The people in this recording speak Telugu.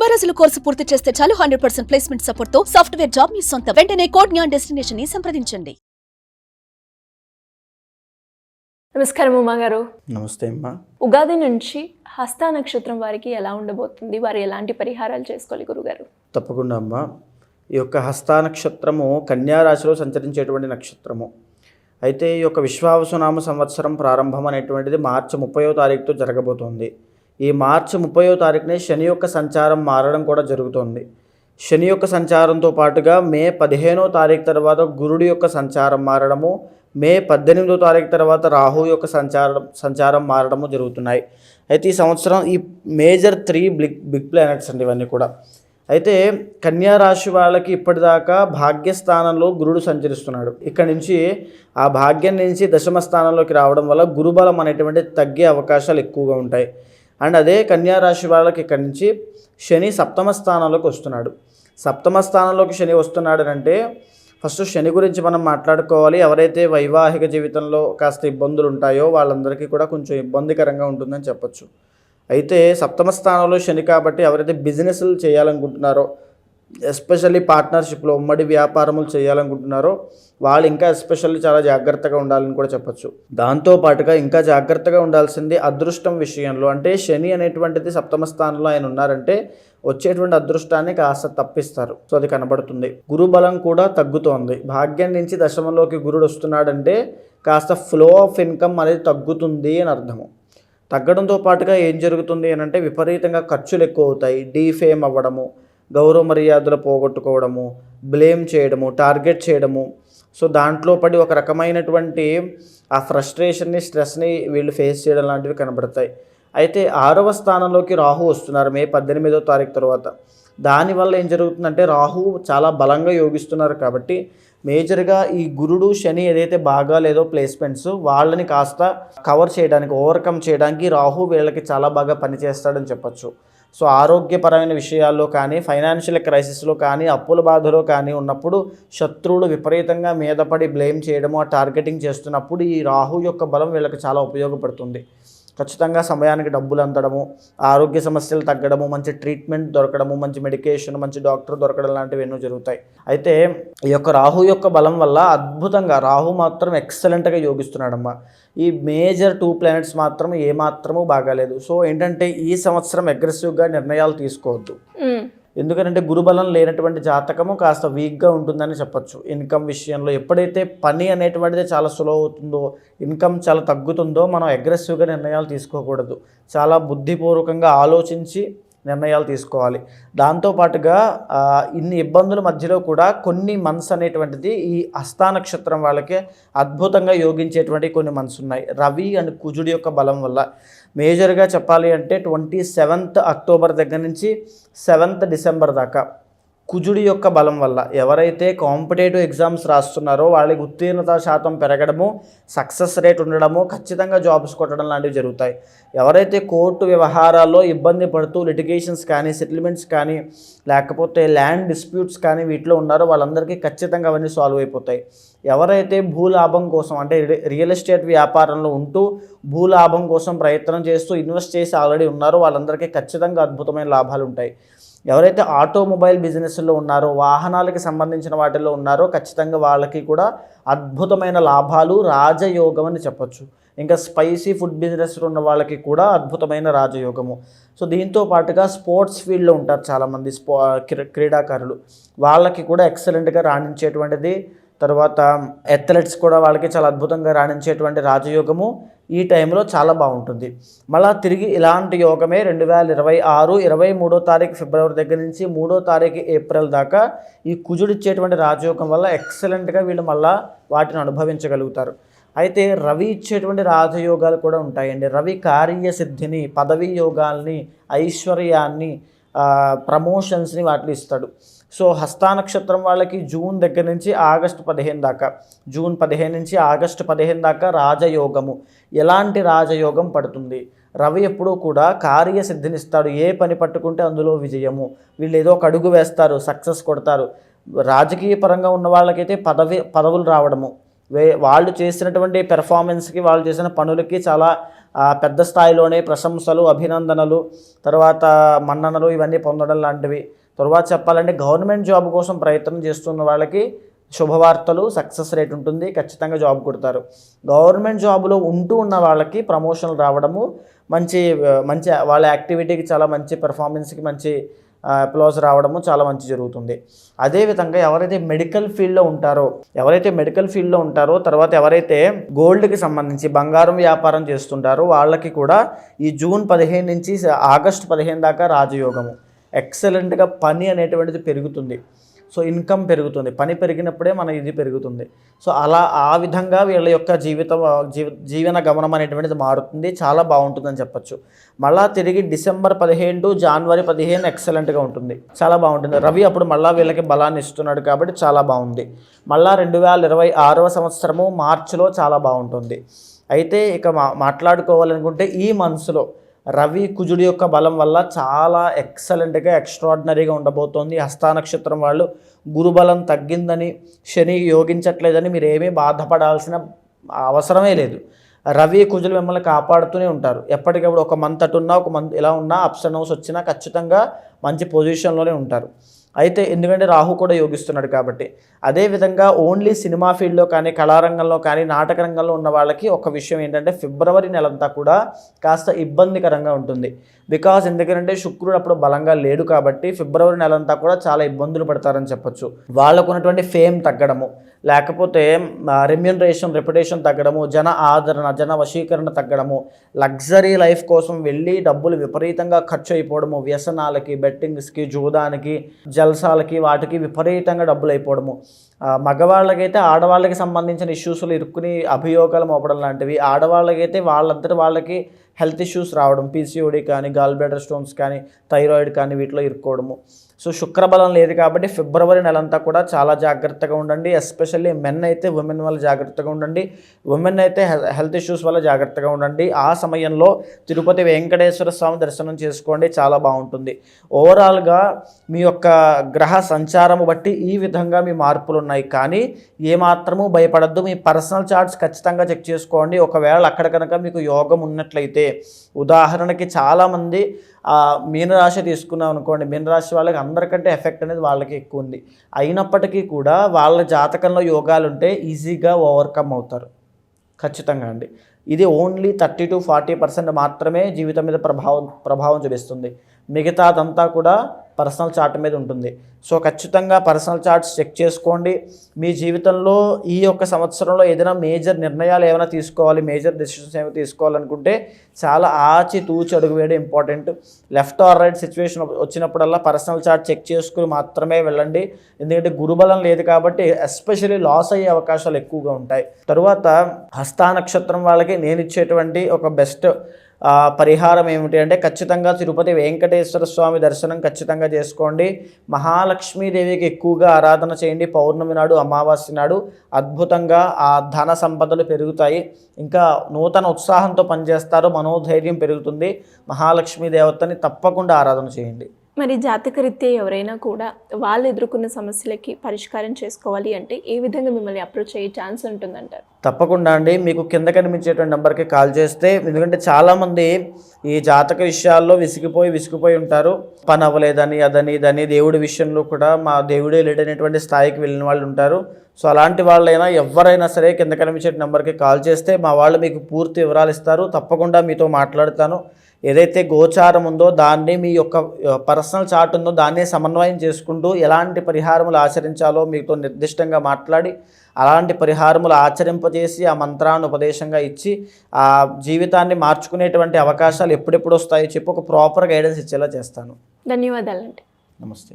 90 రోజుల కోర్సు పూర్తి చేస్తే చాలు 100% ప్లేస్మెంట్ సపోర్ట్ తో సాఫ్ట్వేర్ జాబ్ మీ సొంతం. వెంటనే కోడ్ జ్ఞాన్ డెస్టినేషన్ ని సంప్రదించండి. నమస్కారం ఉమా గారు. నమస్తే అమ్మా. ఉగాది నుంచి హస్త నక్షత్రం వారికి ఎలా ఉండబోతుంది? వారు ఎలాంటి పరిహారాలు చేసుకోవాలి గురుగారు? తప్పకుండా అమ్మా. ఈ యొక్క హస్త నక్షత్రము కన్యా రాశిలో సంచరించేటువంటి నక్షత్రము. అయితే ఈ యొక్క విశ్వావసునామ సంవత్సరం ప్రారంభం అనేటువంటిది మార్చి 30వ తారీఖుతో జరగబోతోంది. ఈ మార్చి 30వ తారీఖునే శని యొక్క సంచారం మారడం కూడా జరుగుతోంది. శని యొక్క సంచారంతో పాటుగా మే 15వ తారీఖు తర్వాత గురుడి యొక్క సంచారం మారడము, మే 18వ తారీఖు తర్వాత రాహు యొక్క సంచారం మారడము జరుగుతున్నాయి. అయితే ఈ సంవత్సరం ఈ మేజర్ 3 బిగ్ ప్లానెట్స్ అండి ఇవన్నీ కూడా. అయితే కన్యా రాశి వాళ్ళకి ఇప్పటిదాకా భాగ్యస్థానంలో గురుడు సంచరిస్తున్నాడు. ఇక్కడ నుంచి ఆ భాగ్యం నుంచి దశమ స్థానంలోకి రావడం వల్ల గురుబలం అనేటువంటి తగ్గే అవకాశాలు ఎక్కువగా ఉంటాయి. అండ్ అదే కన్యా రాశి వాళ్ళకి ఇక్కడి నుంచి శని సప్తమ స్థానంలోకి వస్తున్నాడు. సప్తమ స్థానంలోకి శని వస్తున్నాడు అంటే ఫస్ట్ శని గురించి మనం మాట్లాడుకోవాలి. ఎవరైతే వైవాహిక జీవితంలో కాస్త ఇబ్బందులు ఉంటాయో వాళ్ళందరికీ కూడా కొంచెం ఇబ్బందికరంగా ఉంటుందని చెప్పచ్చు. అయితే సప్తమ స్థానంలో శని కాబట్టి ఎవరైతే బిజినెస్లు చేయాలనుకుంటున్నారో, ఎస్పెషల్లీ పార్ట్నర్షిప్లో ఉమ్మడి వ్యాపారములు చేయాలనుకుంటున్నారో వాళ్ళు ఇంకా ఎస్పెషల్లీ చాలా జాగ్రత్తగా ఉండాలని కూడా చెప్పచ్చు. దాంతోపాటుగా ఇంకా జాగ్రత్తగా ఉండాల్సింది అదృష్టం విషయంలో. అంటే శని అనేటువంటిది సప్తమ స్థానంలో ఆయన ఉన్నారంటే వచ్చేటువంటి అదృష్టాన్ని కాస్త తప్పిస్తారు. సో అది కనబడుతుంది. గురుబలం కూడా తగ్గుతోంది. భాగ్యం నుంచి దశమంలోకి గురుడు వస్తున్నాడంటే కాస్త ఫ్లో ఆఫ్ ఇన్కమ్ అనేది తగ్గుతుంది అని అర్థము. తగ్గడంతో పాటుగా ఏం జరుగుతుంది అని అంటే విపరీతంగా ఖర్చులు ఎక్కువ అవుతాయి. డీఫేమ్ అవ్వడము, గౌరవ మర్యాదలు పోగొట్టుకోవడము, బ్లేమ్ చేయడము, టార్గెట్ చేయడము. సో దాంట్లో పడి ఒక రకమైనటువంటి ఆ ఫ్రస్ట్రేషన్ని, స్ట్రెస్ని వీళ్ళు ఫేస్ చేయడం లాంటివి కనబడతాయి. అయితే 6వ స్థానంలోకి రాహు వస్తున్నారు మే 18వ తారీఖు తర్వాత. దానివల్ల ఏం జరుగుతుందంటే రాహు చాలా బలంగా యోగిస్తున్నారు కాబట్టి మేజర్గా ఈ గురుడు శని ఏదైతే బాగా లేదో ప్లేస్మెంట్స్ వాళ్ళని కాస్త కవర్ చేయడానికి, ఓవర్కమ్ చేయడానికి రాహు వీళ్ళకి చాలా బాగా పనిచేస్తాడని చెప్పచ్చు. సో ఆరోగ్యపరమైన విషయాల్లో కానీ, ఫైనాన్షియల్ క్రైసిస్లో కానీ, అప్పుల బాధలో కానీ ఉన్నప్పుడు శత్రువులు విపరీతంగా మీద పడి బ్లేమ్ చేయడము, ఆ టార్గెటింగ్ చేస్తున్నప్పుడు ఈ రాహు యొక్క బలం వీళ్ళకి చాలా ఉపయోగపడుతుంది. ఖచ్చితంగా సమయానికి డబ్బులు అందడము, ఆరోగ్య సమస్యలు తగ్గడము, మంచి ట్రీట్మెంట్ దొరకడము, మంచి మెడికేషన్, మంచి డాక్టర్ దొరకడం లాంటివి ఎన్నో జరుగుతాయి. అయితే ఈ యొక్క రాహు యొక్క బలం వల్ల అద్భుతంగా రాహు మాత్రం ఎక్సలెంట్గా యోగిస్తున్నాడమ్మా. ఈ మేజర్ 2 ప్లానెట్స్ మాత్రం ఏమాత్రము బాగాలేదు. సో ఏంటంటే ఈ సంవత్సరం అగ్రెసివ్గా నిర్ణయాలు తీసుకోవద్దు. ఎందుకంటే గురుబలం లేనటువంటి జాతకము కాస్త వీక్గా ఉంటుందని చెప్పచ్చు. ఇన్కమ్ విషయంలో ఎప్పుడైతే పని అనేటువంటిది చాలా స్లో అవుతుందో, ఇన్కమ్ చాలా తగ్గుతుందో మనం అగ్రెసివ్గా నిర్ణయాలు తీసుకోకూడదు. చాలా బుద్ధిపూర్వకంగా ఆలోచించి నిర్ణయాలు తీసుకోవాలి. దాంతోపాటుగా ఇన్ని ఇబ్బందుల మధ్యలో కూడా కొన్ని మంత్స్ అనేటువంటిది ఈ హస్త నక్షత్రం వాళ్ళకి అద్భుతంగా యోగించేటువంటి కొన్ని మంత్స్ ఉన్నాయి. రవి అండ్ కుజుడి యొక్క బలం వల్ల మేజర్గా చెప్పాలి అంటే 27th అక్టోబర్ దగ్గర నుంచి 7th డిసెంబర్ దాకా కుజుడి యొక్క బలం వల్ల ఎవరైతే కాంపిటేటివ్ ఎగ్జామ్స్ రాస్తున్నారో వాళ్ళకి ఉత్తీర్ణత శాతం పెరగడము, సక్సెస్ రేట్ ఉండడము, ఖచ్చితంగా జాబ్స్ కొట్టడం లాంటివి జరుగుతాయి. ఎవరైతే కోర్టు వ్యవహారాల్లో ఇబ్బంది పడుతూ లిటిగేషన్స్ కానీ, సెటిల్మెంట్స్ కానీ, లేకపోతే ల్యాండ్ డిస్ప్యూట్స్ కానీ వీటిలో ఉన్నారో వాళ్ళందరికీ ఖచ్చితంగా అవన్నీ సాల్వ్ అయిపోతాయి. ఎవరైతే భూలాభం కోసం అంటే రియల్ ఎస్టేట్ వ్యాపారంలో ఉంటూ భూలాభం కోసం ప్రయత్నం చేస్తూ ఇన్వెస్ట్ చేసి ఆల్రెడీ ఉన్నారో వాళ్ళందరికీ ఖచ్చితంగా అద్భుతమైన లాభాలు ఉంటాయి. ఎవరైతే ఆటోమొబైల్ బిజినెస్లో ఉన్నారో, వాహనాలకి సంబంధించిన వాటిల్లో ఉన్నారో ఖచ్చితంగా వాళ్ళకి కూడా అద్భుతమైన లాభాలు, రాజయోగం అని చెప్పచ్చు. ఇంకా స్పైసీ ఫుడ్ బిజినెస్లో ఉన్న వాళ్ళకి కూడా అద్భుతమైన రాజయోగము. సో దీంతో పాటుగా స్పోర్ట్స్ ఫీల్డ్లో ఉంటారు చాలామంది క్రీడాకారులు, వాళ్ళకి కూడా ఎక్సలెంట్గా రాణించేటువంటిది. తర్వాత అథ్లెట్స్ కూడా వాళ్ళకి చాలా అద్భుతంగా రాణించేటువంటి రాజయోగము ఈ టైంలో చాలా బాగుంటుంది. మళ్ళీ తిరిగి ఇలాంటి యోగమే 2026 23వ తారీఖు ఫిబ్రవరి దగ్గర నుంచి 3వ తారీఖు ఏప్రిల్ దాకా ఈ కుజుడు ఇచ్చేటువంటి రాజయోగం వల్ల ఎక్సలెంట్గా వీళ్ళు మళ్ళీ వాటిని అనుభవించగలుగుతారు. అయితే రవి ఇచ్చేటువంటి రాజయోగాలు కూడా ఉంటాయండి. రవి కార్యసిద్ధిని, పదవీ యోగాల్ని, ఐశ్వర్యాన్ని, ప్రమోషన్స్ని వాటిని ఇస్తాడు. సో హస్త నక్షత్రం వాళ్ళకి జూన్ దగ్గర నుంచి ఆగస్టు 15 దాకా, జూన్ 15 నుంచి ఆగస్టు 15 దాకా రాజయోగము. ఎలాంటి రాజయోగం పడుతుంది? రవి ఎప్పుడూ కూడా కార్యసిద్ధినిస్తాడు. ఏ పని పట్టుకుంటే అందులో విజయము. వీళ్ళు ఏదో ఒక అడుగు వేస్తారు, సక్సెస్ కొడతారు. రాజకీయ పరంగా ఉన్న వాళ్ళకైతే పదవులు రావడము, వాళ్ళు చేసినటువంటి పెర్ఫార్మెన్స్కి, వాళ్ళు చేసిన పనులకి చాలా పెద్ద స్థాయిలోనే ప్రశంసలు, అభినందనలు, తర్వాత మన్ననలు ఇవన్నీ పొందడం లాంటివి. తర్వాత చెప్పాలంటే గవర్నమెంట్ జాబ్ కోసం ప్రయత్నం చేస్తున్న వాళ్ళకి శుభవార్తలు, సక్సెస్ రేట్ ఉంటుంది, ఖచ్చితంగా జాబ్ కొడతారు. గవర్నమెంట్ జాబ్లో ఉన్న వాళ్ళకి ప్రమోషన్లు రావడము, మంచి మంచి వాళ్ళ యాక్టివిటీకి చాలా మంచి పెర్ఫార్మెన్స్కి మంచి అప్లాజ్ రావడము చాలా మంచి జరుగుతుంది. అదేవిధంగా ఎవరైతే మెడికల్ ఫీల్డ్లో ఉంటారో తర్వాత ఎవరైతే గోల్డ్కి సంబంధించి బంగారం వ్యాపారం చేస్తుంటారో వాళ్ళకి కూడా ఈ జూన్ 15 నుంచి ఆగస్టు 15 దాకా రాజయోగము. ఎక్సలెంట్గా పని అనేటువంటిది పెరుగుతుంది. సో ఇన్కమ్ పెరుగుతుంది, పని పెరిగినప్పుడే మన ఇది పెరుగుతుంది. సో ఆ విధంగా వీళ్ళ యొక్క జీవన గమనం అనేటువంటిది మారుతుంది, చాలా బాగుంటుందని చెప్పచ్చు. మళ్ళీ తిరిగి డిసెంబర్ 15 టు జనవరి 15 ఎక్సలెంట్గా ఉంటుంది, చాలా బాగుంటుంది. రవి అప్పుడు మళ్ళీ వీళ్ళకి బలాన్ని ఇస్తున్నాడు కాబట్టి చాలా బాగుంది. మళ్ళీ 2026వ సంవత్సరము మార్చిలో చాలా బాగుంటుంది. అయితే ఇక మాట్లాడుకోవాలనుకుంటే ఈ మంత్స్లో రవి కుజుడి యొక్క బలం వల్ల చాలా ఎక్సలెంట్గా ఎక్స్ట్రాడినరీగా ఉండబోతోంది. హస్త నక్షత్రం వాళ్ళు గురుబలం తగ్గిందని, శని యోగించట్లేదని మీరు ఏమీ బాధపడాల్సిన అవసరమే లేదు. రవి కుజులు మిమ్మల్ని కాపాడుతూనే ఉంటారు. ఎప్పటికప్పుడు ఒక మంత్ అటున్నా ఒక మంత్ ఇలా ఉన్నా అప్స్ అండ్ డౌన్స్ వచ్చినా ఖచ్చితంగా మంచి పొజిషన్లోనే ఉంటారు. అయితే ఎందుకంటే రాహు కూడా యోగిస్తున్నాడు కాబట్టి. అదేవిధంగా ఓన్లీ సినిమా ఫీల్డ్లో కానీ, కళారంగంలో కానీ, నాటక రంగంలో ఉన్న వాళ్ళకి ఒక విషయం ఏంటంటే ఫిబ్రవరి నెలంతా కూడా కాస్త ఇబ్బందికరంగా ఉంటుంది. బికాజ్ ఎందుకంటే శుక్రుడు అప్పుడు బలంగా లేడు కాబట్టి ఫిబ్రవరి నెలంతా కూడా చాలా ఇబ్బందులు పడతారని చెప్పొచ్చు. వాళ్ళకు ఉన్నటువంటి ఫేమ్ తగ్గడము, లేకపోతే రెప్యుటేషన్ తగ్గడము, జన ఆదరణ, జన వశీకరణ తగ్గడము, లగ్జరీ లైఫ్ కోసం వెళ్ళి డబ్బులు విపరీతంగా ఖర్చు అయిపోవడము, వ్యసనాలకి, బెట్టింగ్స్కి, జూదానికి, జల్సాలకి, వాటికి విపరీతంగా డబ్బులు అయిపోవడము. మగవాళ్ళకైతే ఆడవాళ్ళకి సంబంధించిన ఇష్యూస్లో ఇరుక్కుని అభియోగాలు మోపడం లాంటివి, ఆడవాళ్ళకైతే వాళ్ళంతటి వాళ్ళకి హెల్త్ ఇష్యూస్ రావడం, పీసీఓడి కానీ, గాల్ బ్లాడర్ స్టోన్స్ కానీ, థైరాయిడ్ కానీ వీటిలో ఇరుక్కోవడము. సో శుక్రబలం లేదు కాబట్టి ఫిబ్రవరి నెలంతా కూడా చాలా జాగ్రత్తగా ఉండండి. ఎస్పెషల్లీ మెన్ అయితే ఉమెన్ వల్ల జాగ్రత్తగా ఉండండి, ఉమెన్ అయితే హెల్త్ ఇష్యూస్ వల్ల జాగ్రత్తగా ఉండండి. ఆ సమయంలో తిరుపతి వెంకటేశ్వర స్వామి దర్శనం చేసుకోండి, చాలా బాగుంటుంది. ఓవరాల్గా మీ యొక్క గ్రహ సంచారము బట్టి ఈ విధంగా మీ మార్పులు ఉన్నాయి. కానీ ఏమాత్రము భయపడద్దు. మీ పర్సనల్ చార్ట్స్ ఖచ్చితంగా చెక్ చేసుకోండి. ఒకవేళ అక్కడ కనుక మీకు యోగం ఉన్నట్లయితే, ఉదాహరణకి చాలామంది మీనరాశి తీసుకున్నాం అనుకోండి, మీనరాశి వాళ్ళకి అందరికంటే ఎఫెక్ట్ అనేది వాళ్ళకి ఎక్కువ ఉంది. అయినప్పటికీ కూడా వాళ్ళ జాతకంలో యోగాలు ఉంటే ఈజీగా ఓవర్కమ్ అవుతారు ఖచ్చితంగా అండి. ఇది ఓన్లీ 30 to 40% మాత్రమే జీవితం మీద ప్రభావం చూపిస్తుంది. మిగతాదంతా కూడా పర్సనల్ చార్ట్ మీద ఉంటుంది. సో ఖచ్చితంగా పర్సనల్ చార్ట్స్ చెక్ చేసుకోండి. మీ జీవితంలో ఈ యొక్క సంవత్సరంలో ఏదైనా మేజర్ నిర్ణయాలు ఏమైనా తీసుకోవాలి, మేజర్ డెసిషన్స్ ఏమైనా తీసుకోవాలనుకుంటే చాలా ఆచితూచి అడుగు వేయడం important. Left or right situation వచ్చినప్పుడల్లా పర్సనల్ చార్ట్ చెక్ చేసుకుని మాత్రమే వెళ్ళండి. ఎందుకంటే గురుబలం లేదు కాబట్టి ఎస్పెషల్లీ లాస్ అయ్యే అవకాశాలు ఎక్కువగా ఉంటాయి. తరువాత హస్త నక్షత్రం వాళ్ళకి నేను ఇచ్చేటువంటి ఒక బెస్ట్ పరిహారం ఏమిటి అంటే ఖచ్చితంగా తిరుపతి వెంకటేశ్వర స్వామి దర్శనం ఖచ్చితంగా చేసుకోండి. మహాలక్ష్మీదేవికి ఎక్కువగా ఆరాధన చేయండి. పౌర్ణమి నాడు, అమావాస్య నాడు అద్భుతంగా ఆ ధన సంపదలు పెరుగుతాయి. ఇంకా నూతన ఉత్సాహంతో పనిచేస్తారు, మనోధైర్యం పెరుగుతుంది. మహాలక్ష్మీ దేవతని తప్పకుండా ఆరాధన చేయండి. మరి జాతకరీత్యా ఎవరైనా కూడా వాళ్ళు ఎదుర్కొన్న సమస్యలకి పరిష్కారం చేసుకోవాలి అంటే ఏ విధంగా మిమ్మల్ని అప్రోచ్ అయ్యే ఛాన్స్ ఉంటుందంటారు? తప్పకుండా అండి. మీకు కింద కనిపించేటువంటి నెంబర్కి కాల్ చేస్తే, ఎందుకంటే చాలామంది ఈ జాతక విషయాల్లో విసిగిపోయి ఉంటారు. పని అవ్వలేదని, అదని, ఇదని, దేవుడి విషయంలో కూడా మా దేవుడే లేడనేటువంటి స్థాయికి వెళ్ళిన వాళ్ళు ఉంటారు. సో అలాంటి వాళ్ళైనా ఎవరైనా సరే కింద కనిపించే నెంబర్కి కాల్ చేస్తే మా వాళ్ళు మీకు పూర్తి వివరాలు ఇస్తారు. తప్పకుండా మీతో మాట్లాడతాను. ఏదైతే గోచారం ఉందో దాన్ని, మీ యొక్క పర్సనల్ చార్ట్ ఉందో దాన్ని సమన్వయం చేసుకుంటూ ఎలాంటి పరిహారములు ఆచరించాలో మీతో నిర్దిష్టంగా మాట్లాడి అలాంటి పరిహారములు ఆచరింపజేసి ఆ మంత్రాన్ని ఉపదేశంగా ఇచ్చి ఆ జీవితాన్ని మార్చుకునేటువంటి అవకాశాలు ఎప్పుడెప్పుడు వస్తాయో చెప్పి ఒక ప్రాపర్ గైడెన్స్ ఇచ్చేలా చేస్తాను. ధన్యవాదాలండి. నమస్తే.